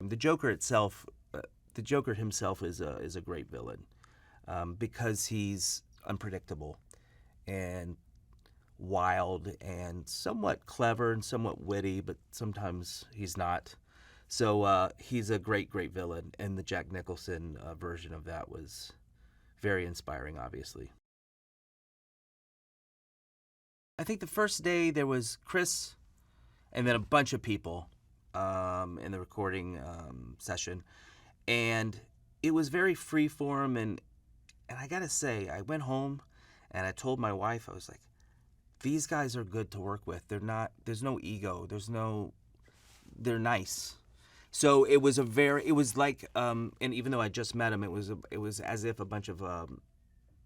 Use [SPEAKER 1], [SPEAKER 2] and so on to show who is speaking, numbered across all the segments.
[SPEAKER 1] The Joker itself, the Joker himself is a great villain because he's unpredictable and wild and somewhat clever and somewhat witty, but sometimes he's not. So he's a great villain, and the Jack Nicholson version of that was very inspiring, obviously. I think the first day there was Chris and then a bunch of people in the recording session, and it was very free form. And I gotta say, I went home and I told my wife, I was like, these guys are good to work with. They're not. There's no ego. They're nice. So it was it was like, and even though I just met him, it was as if a bunch of,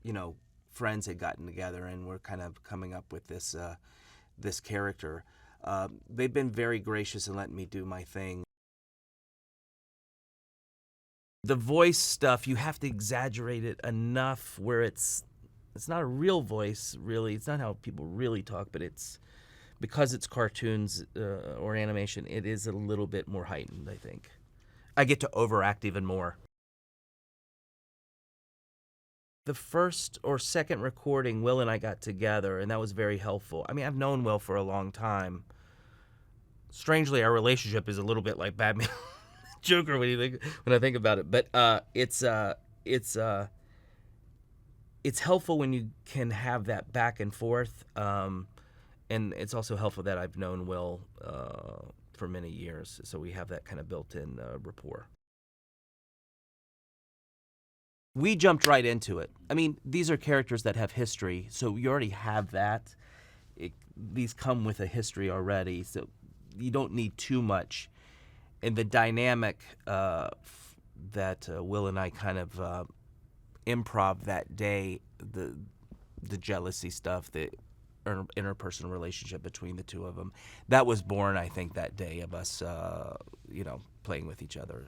[SPEAKER 1] you know, friends had gotten together and were kind of coming up with this character. They've been very gracious in letting me do my thing. The voice stuff, you have to exaggerate it enough where it's not a real voice, really. It's not how people really talk, but it's because it's cartoons or animation, it is a little bit more heightened, I think. I get to overact even more. The first or second recording, Will and I got together, and that was very helpful. I mean, I've known Will for a long time. Strangely, our relationship is a little bit like Batman Joker when I think about it. But it's helpful when you can have that back and forth. And it's also helpful that I've known Will for many years, so we have that kind of built-in rapport. We jumped right into it. I mean, these are characters that have history, so you already have that. These come with a history already, so you don't need too much. And the dynamic that Will and I kind of improv that day, the jealousy stuff, the interpersonal relationship between the two of them, that was born, I think, that day of us, you know, playing with each other.